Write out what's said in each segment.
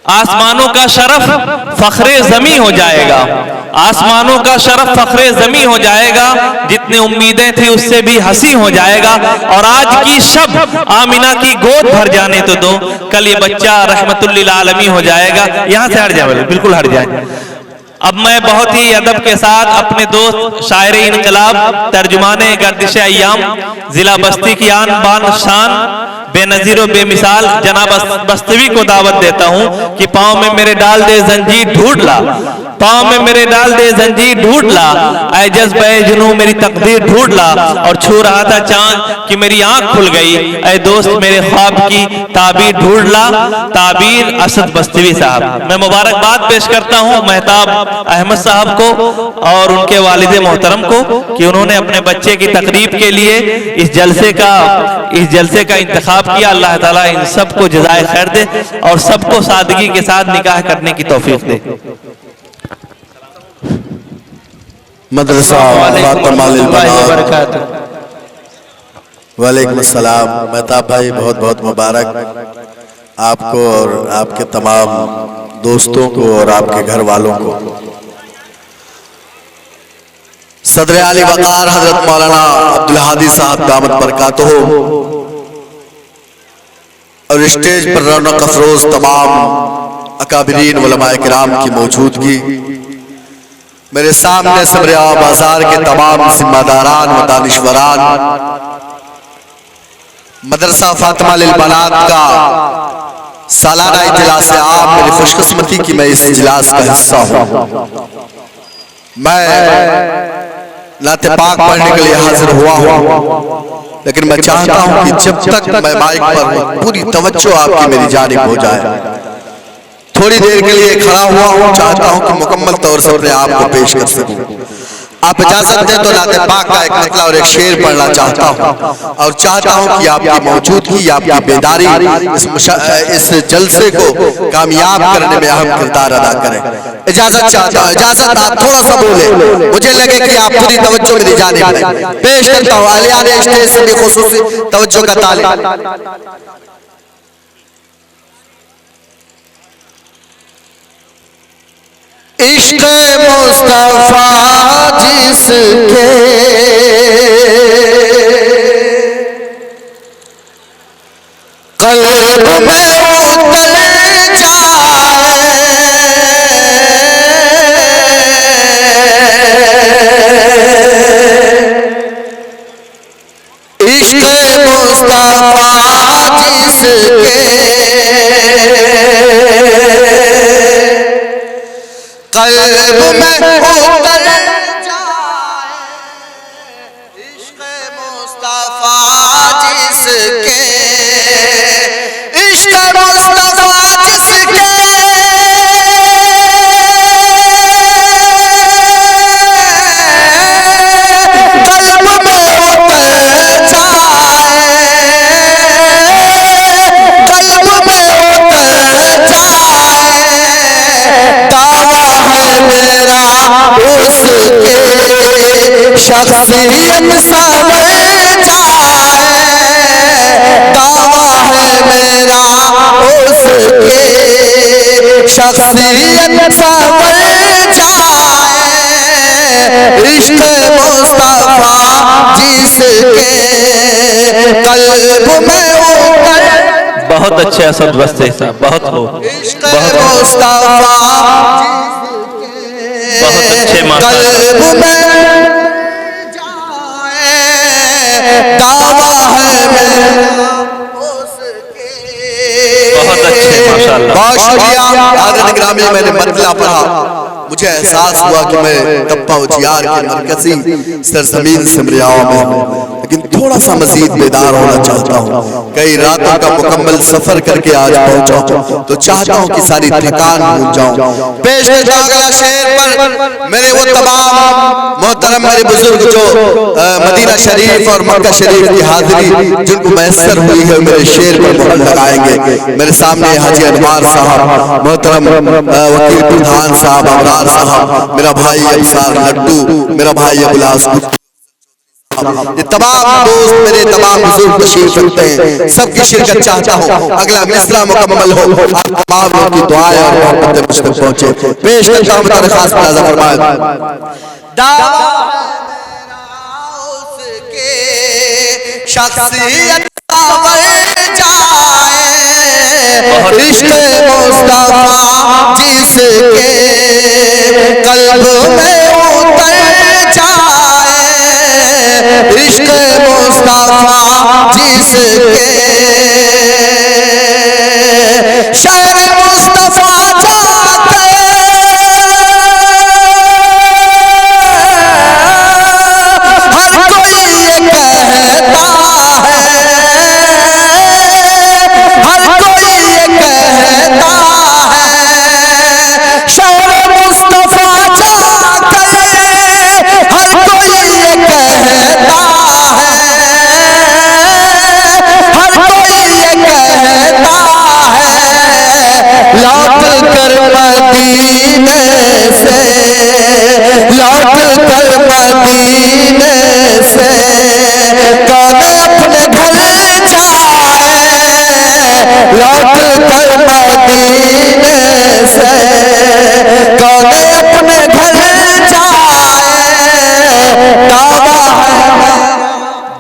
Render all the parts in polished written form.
आसमानों का शरफ फखरे जमी हो जाएगा, आसमानों का शरफ फखरे जमी हो जाएगा, जितनी उम्मीदें थी उससे भी हंसी हो जाएगा। और आज की शब आमिना की गोद भर जाने तो दो, कल ये बच्चा रहमतुल लिल आलमीन हो जाएगा। यहां से हट जाए, बिल्कुल हट जाए। अब मैं बहुत ही अदब के साथ अपने दोस्त शायर इनकलाब तर्जुमाने गर्दिश अय्याम जिला बस्ती की आन बान शान बेनजीर और बेमिसाल जनाब बस्तवी को दावत देता हूं कि पांव में मेरे डाल दे जंजीर ढूंढ ला, पांव में मेरे डाल दे जंजीर ढूंढ ला, ऐ जज्बे जुनू मेरी तकदीर ढूंढ ला। और छू रहा था चांद कि मेरी आंख खुल गई, ऐ दोस्त मेरे ख्वाब की ताबीर ढूंढ ला। ताबीर असद बस्तवी साहब। मैं मुबारकबाद पेश करता हूं मेहताब अहमद साहब को और उनके वालिद मोहतरम को कि उन्होंने अपने बच्चे की तकरीब के लिए इस जलसे का इंतखाब किया। अल्लाह ताला इन सबको जज़ाए खैर दे और सबको सादगी के साथ निकाह करने की तौफीक दे। मदरसा फातिमा लिल बनात। वालेकुम अस्सलाम। मेहताब भाई बहुत बहुत मुबारक आपको और आपके तमाम दोस्तों को और आपके घर वालों को। सदर आली वकार हजरत मौलाना अब्दुल हादी साहब दामत बरकातहू और स्टेज पर रौनक अफरोज तमाम अकाबिरीन उलमाए किराम की मौजूदगी, मेरे सामने समरिया बाजार के तमाम जिम्मेदारान व दानिश्वरान, मदरसा फातिमा लिल बनात का सालाना इजलास आम, मेरी खुशकिस्मती की मैं इस इजलास का हिस्सा हूँ। मैं नाते पाक पढ़ने के लिए हाजिर हुआ हूँ, लेकिन मैं चाहता हूँ कि जब तक मैं माइक पर पूरी तवज्जो आपकी मेरी जानिब हो जाए, थोड़ी देर के लिए खड़ा हुआ हूँ, चाहता हूँ कि मुकम्मल तौर से अपने आप को पेश कर सकूं। आप इजाजत दें तो नाते पाक का एक मतला और एक शेर पढ़ना चाहता हूँ और चाहता हूँ कि आपकी मौजूदगी, आपकी बेदारी इस जलसे को कामयाब करने में अहम किरदार अदा करें। इजाजत चाहता हूँ, इजाजत। आप थोड़ा सा बोले, मुझे लगे कि आप पूरी तवज्जो मेरी जानिब है। पेश करता हूँ आलियाने स्टेज से भी खुसूसी तवज्जो का तालिब। इश्क़ मुस्तफ़ा जिसके क़ल्ब में उतर जाए, इश्क़ मुस्तफ़ा जिसके क़ल्ब में उतर जाए, इश्क़ मुस्तफ़ा जिसके, इश्क़ मुस्तफ़ा जिसके क़ल्ब में उतर जाए, क़ल्ब में उतर जाए, दावा है मेरा उसके शख्सियत संवर जाए, दावा है मेरा उसके शख्सियत संवर जाए, इश्क़ मुस्तफ़ा जिसके क़ल्ब में उतर। बहुत अच्छे असद बस्ती साहब, बहुत हो, बहुत अच्छे क़ल्ब में जाए, दावा है मेरा उसके। बहुत अच्छे, माशाअल्लाह। बहुत शुक्रिया। आदरणीय ग्रामीण, मैंने मतला पढ़ा, मुझे एहसास हुआ कि मैं तप्पा उजियार के मरकजी सरजमीन सिमरियाओं में हूँ, लेकिन थोड़ा सा मजीद बेदार होना चाहता हूँ। कई रातों का मुकम्मल सफर करके आज पहुंचा हूँ, तो चाहता हूँ कि सारी थकान भूल जाऊँ। पेश करता अगला शेर पर मेरे वो तमाम मोहतरम मेरे बुजुर्ग जो मदीना शरीफ और मक्का शरीफ की हाजिरी जिनको मैसर हुई है, मेरे शेर पर मोहर लगाएंगे। मेरे सामने हाजी अनवार साहब, मोहतरम वकील प्रधान साहब, अमरार साहब, मेरा भाई अफसार लड्डू, मेरा भाई अबुलास साहब, ये तमाम दोस्त मेरे तमाम बुजुर्ग तशरीफ रखते हैं, सबकी शिरकत चाहता हूँ। अगला मिसरा मुकम्मल हो, आप तमाम लोगों की दुआएं और मोहब्बतें मुझ तक पहुंचे। पेश करता हूं दरखास्त मुलाज़ा फरमाएं। शख्सियत इश्क़ मुस्तफ़ा जिसके कल्ब में उतर जाए, इश्क़ मुस्तफ़ा जिसके शहर मुस्तफ़ा जाके हर कोई ये कहता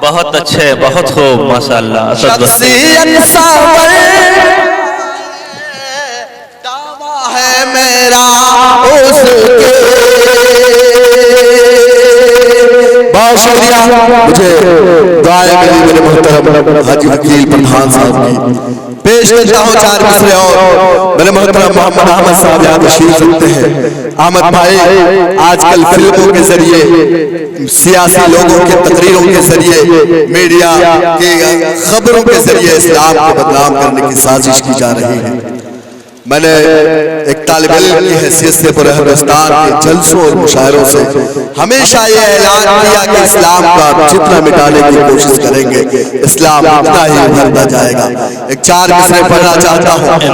बहुत अच्छे, बहुत खूब, माशाअल्लाह। दावा है मेरा उसके। बहुत शुक्रिया, मुझे दुआएं मिली मेरे मोहतरम हाजी वकील प्रधान साहब की। पेश करता हूँ चार मिसरे और मेरे मोहतरम मोहम्मद अहमद साहब यहाँ तशरीफ रखते हैं। अहमद भाई आजकल फिल्मों के जरिए, सियासी लोगों के तकरीरों के जरिए, मीडिया की खबरों के जरिए इस्लाम को बदनाम करने की साजिश की जा रही है। मैंने एक तालिब इल्म की हैसियत से पूरे हिंदुस्तान के जलसों और मुशायरों से हमेशा ये ऐलान किया कि इस्लाम को आप जितना मिटाने की कोशिश करेंगे, इस्लाम उतना ही उभरता जाएगा। एक चार मिसरे पढ़ना चाहता हूँ कि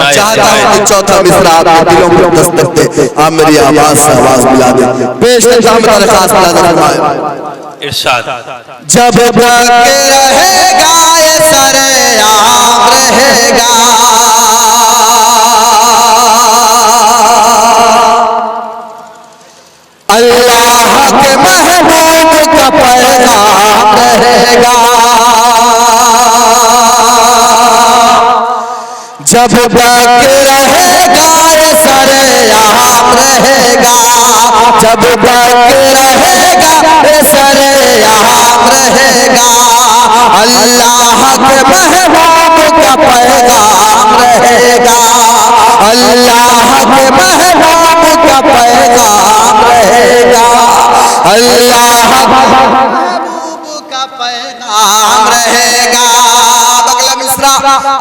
चौथा मिसरा आपके दिलों को दस्तक दे, आप मेरी आवाज से आवाज मिला दें। पेश करता हूं दरखास्त मुलाज़ा फरमाएं। इरशाद। जब तक रहेगा ये सरेआम रहेगा, अल्लाह के महबूब का पैगाम रहेगा। जब तक रहेगा ये सरेआम रहेगा, जब तक रहेगा ये सरेआम रहेगा, अल्लाह के महबूब का पैगाम रहेगा, अल्लाह के महबूब का पैगाम रहेगा, अल्लाह महबूब का पैगाम रहेगा। अगला मिसरा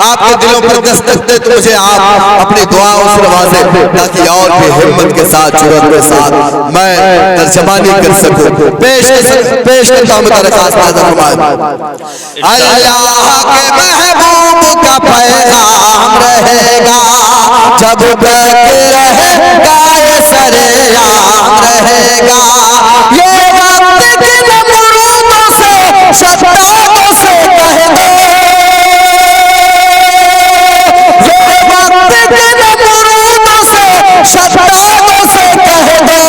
आपके दिलों पर दस्तक दे तो मुझे आप अपनी दुआओं से नवाजें, ताकि और भी हिम्मत के साथ, जुर्रत के साथ मैं तर्जमानी कर सकूं। पेश करता हूं दरखास्त मुलाज़ा फरमाएं। अल्लाह के महबूब का पैगाम रहेगा, जब तक रहेगा ये सरेआम रहेगा। ये वक्त की नमरूदों से, शद्दादों से कह दो, ये वक्त की नमरूदों से, शद्दादों से कह दो,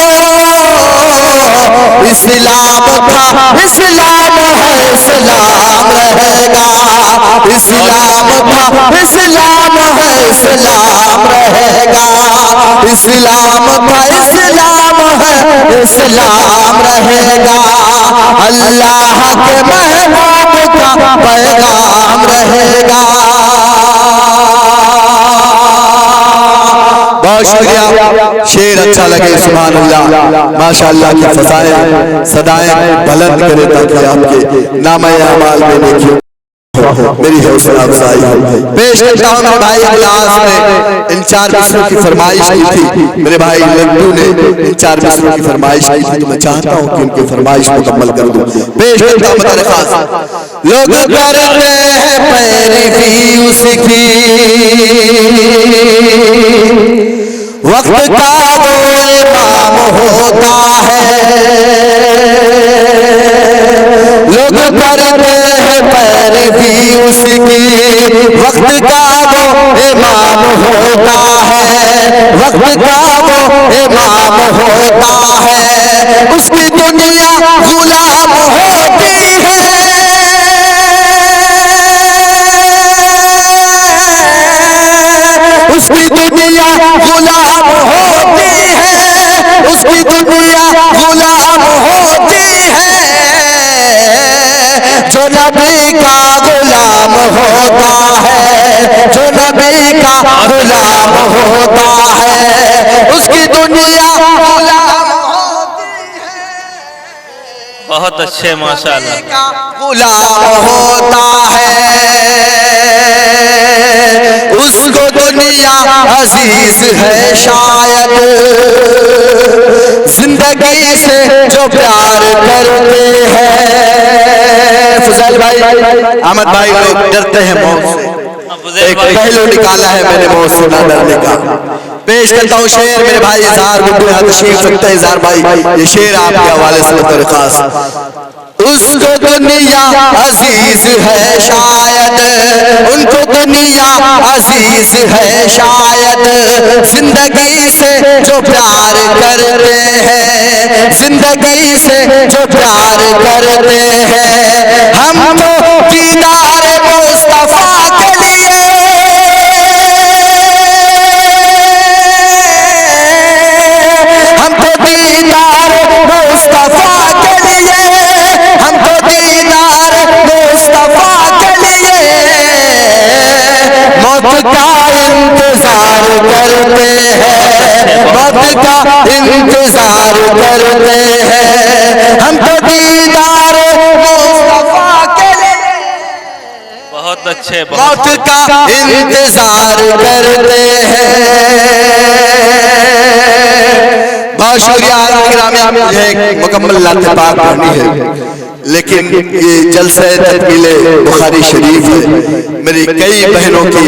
इस्लाम था इस्लाम है इस्लाम रहेगा, इस्लाम था इस्लाम है इस्लाम रहेगा, इस्लाम था इस्लाम है इस्लाम रहेगा, अल्लाह के महबूब का पैगाम रहेगा। बहुत शुक्रिया, शेर अच्छा लगे, सुभान अल्लाह, माशाअल्लाह की फज़ाएं सदाएं बुलंद करे ताकि आपके नामे अमाल में नेकी मेरी हौसला अफजाई हो। पेश करता हूं मेरे भाई इखलास ने इन चार मिसरों की फरमाइश की थी, मेरे भाई लड्डू ने इन चार मिसरों की फरमाइश की थी, तो मैं चाहता हूं कि उनकी फरमाइश मुकम्मल कर दूं। पेश करता हूं मेरे खास। लोग करते हैं पैरवी उसकी, वक्त का वो इमाम होता है, लोग करते हैं पैरवी उसकी, वक्त का वो इमाम होता है, वक्त का वो इमाम होता है, उसकी दुनिया गुलाम होती है, उसकी दुनिया गुलाम होती है, उसकी दुनिया गुलाम होती है, जो नबी का गुलाम होता है, जो नबी का गुलाम होता है, उसकी दुनिया गुलाम होती है। बहुत अच्छे माशाअल्लाह। गुलाम होता है, उसको दुनिया अजीज है शायद, जिंदगी से जो प्यार करते हैं। फजल भाई, अहमद भाई लोग डरते हैं मौत से, एक पहलू निकाला है मैंने मौत से ना डरने का। पेश करता हूँ शेर, मेरे भाई इजहार गुड्डू यहाँ तशरीफ रखते हैं। इजहार भाई, ये शेर आपके हवाले से खास। उसको दुनिया अजीज है शायद, उनको दुनिया अजीज है शायद, जिंदगी से जो प्यार करते हैं, जिंदगी से जो प्यार करते हैं, हम तो दीदार मुस्तफा के लिए, हम तो दीदार मुस्तफा के लिए, हम तो दीदार मुस्तफा के लिए मौत का इंतजार करते हैं, मौत का इंतजार करते हैं, हम तो दीदार मुस्तफा के लिए बहुत अच्छे, मौत का इंतजार करते हैं। बहुत शुक्रिया मुझे मुकम्मल नाते पाक पढ़नी है, लेकिन ये जलसे तकमीले बुखारी शरीफ है, मेरी कई बहनों की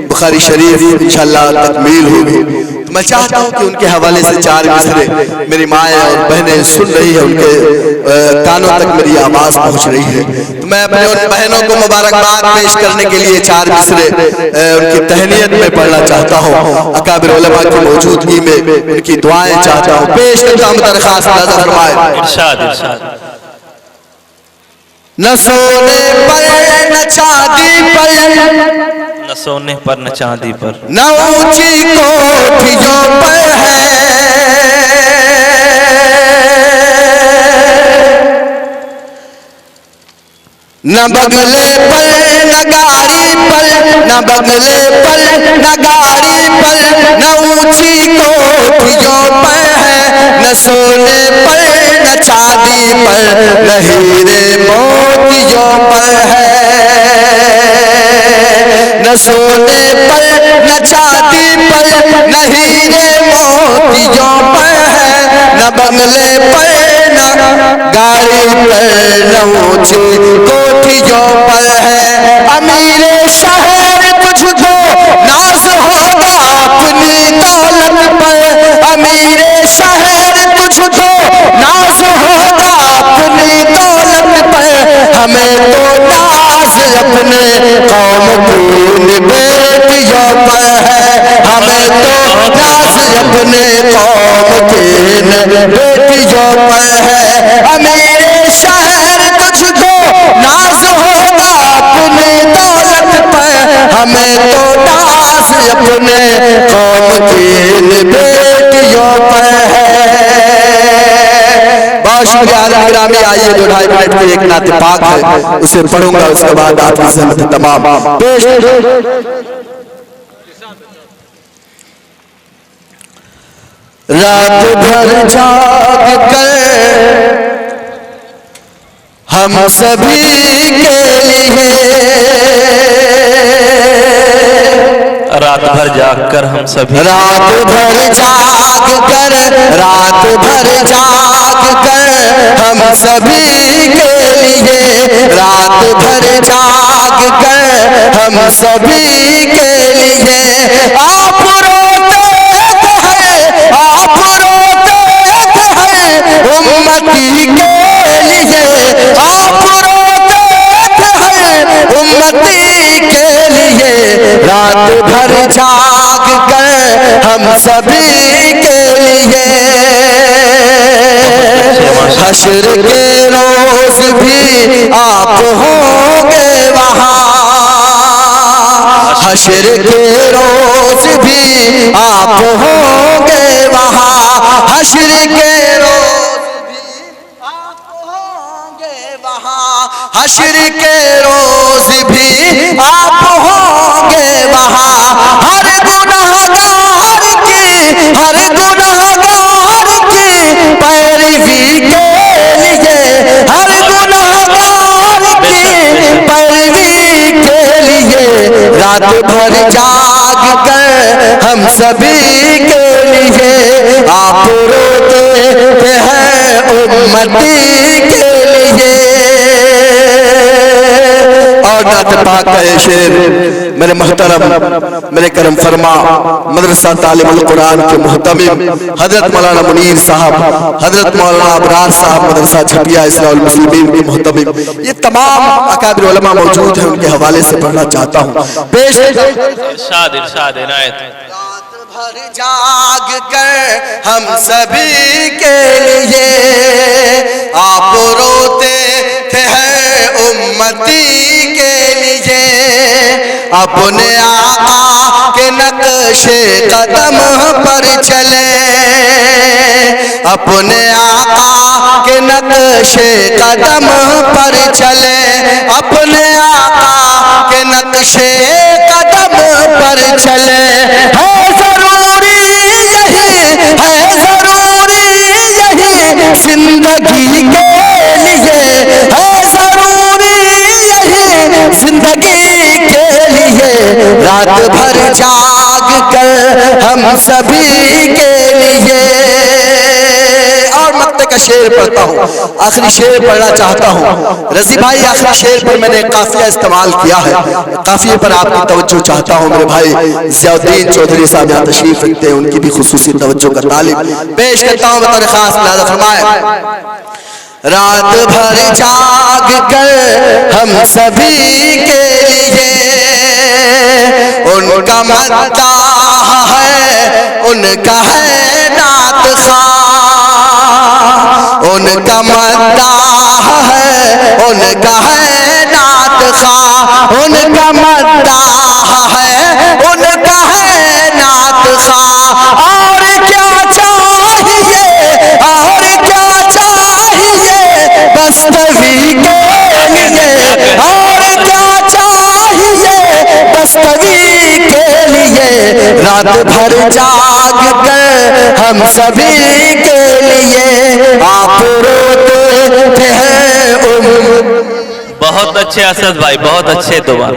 बुखारी शरीफ इंशाअल्लाह तकमील होगी, तो मैं चाहता हूँ कि उनके हवाले से चार मिसरे मेरी माएँ और बहनें सुन रही है, उनके कानों तक मेरी आवाज़ पहुँच रही है, तो मैं अपने उन बहनों को मुबारकबाद पेश करने के लिए चार मिसरे उनकी तहनीयत में पढ़ना चाहता हूँ, अकाबिर उलमा की मौजूदगी में उनकी दुआएं चाहता हूँ। पेश करता हूँ, दरख्वास्त अदा फरमाए। इरशाद इरशाद। न सोने पर न चांदी पर, न सोने पर न चांदी पर, न ऊंची कोठियों पर है, न बगले पर न गाड़ी पर, न बगले पर न गाड़ी पर, न ऊंची कोठियों पर है, न सोने पर न चांदी पर, न हीरे मोतियों पर है, न सोने पर न चांदी पर, न हीरे मोतियों पर है, न बंगले पर न गाड़ी पर, न ऊंची कोठियों पर है। अमीरे शहर तुझको नाज होगा अपनी दौलत पर, अमीरे शहर तुझको नाज होगा अपनी दौलत पर, हमें तो नाज अपने कौम की बेटियों पर है, हमें तो नाज अपने कौम की बेटियों पर है। अमीरे शहर तुझको नाज होगा अपनी दौलत पर, हमें तो नाज अपने कौम की बेटियों पर है। बहुत शुक्रिया ग्रामी। आइए जो 2.5 मिनट की एक नाते पाक है उसे पढ़ूंगा, उसके बाद आपकी सहमत तमाम पेश। रात भर जाग कर हम सभी के लिए, रात भर जाग कर हम सभी, रात भर जाग कर, रात भर जाग कर हम सभी के लिए, रात भर जाग कर हम सभी के लिए, आप रोते हैं, आप रोते हैं उम्मती के लिए, आप हम सभी के लिए। हश्र के रोज भी आप होंगे वहाँ, हश्र के रोज भी आप होंगे वहाँ, हश्र के रोज भी आप होंगे वहाँ, हश्र के रोज भी आप होंगे वहाँ। हर गुनहगार की, हर गुनहगार की पैरवी के लिए, हर गुनहगार की पैरवी के लिए रात भर जाग कर हम सभी के लिए आप रोते हैं उम्मती के लिए। और नात पाक का ये शेर मेरे मोहतरम, मेरे करम फरमा मदरसा तालिमुल कुरान के मुहतमिम हजरत मौलाना मुनीर साहब, हजरत मौलाना अबरार साहब मदरसा झपिया इस्लाहुल मुस्लिमीन के मुहतमिम, ये तमाम अकाबिर उलमा मौजूद हैं, उनके हवाले से पढ़ना चाहता हूँ। पेश इरशाद इरशाद इनायत। रात भर जाग कर हम सभी के लिए आप रोते थे उम्मती के लिए। अपने आका के नक्शे कदम पर चले, अपने आका के नक्शे कदम पर चले, अपने आका के नक्शे कदम पर चले। है जरूरी यही, है जरूरी यही जिंदगी के लिए, है जरूरी यही जिंदगी के लिए रात भर जाग कर हम सभी के लिए। और मक्ते का शेर पढ़ता हूँ, आखिरी शेर पढ़ना चाहता हूँ। रजी भाई आखिरी शेर पर मैंने काफिया इस्तेमाल किया है, काफिये पर आपकी तवज्जो चाहता हूँ। मेरे भाई ज़ियाउद्दीन चौधरी साहब यहाँ तशरीफ रखते हैं, उनकी भी खुसूसी तवज्जो का तालिब पेश करता हूँ। बतौर खास मुलाज़ा फरमाए। रात भर जाग कर हम सभी के लिए उनका मद्दाह है, उनका है नात ख़्वाह, उनका मद्दाह है, उनका है नात ख़्वाह, उनका मद्दाह है, उनका है नात ख़्वाह। और क्या चाहिए, और क्या चाहिए बस्तवी के लिए, और क्या चाहिए बस्तवी के लिए रात भर जाग कर हम सभी के लिए आप रोते हैं। बहुत अच्छे असद भाई, बहुत अच्छे दुआ।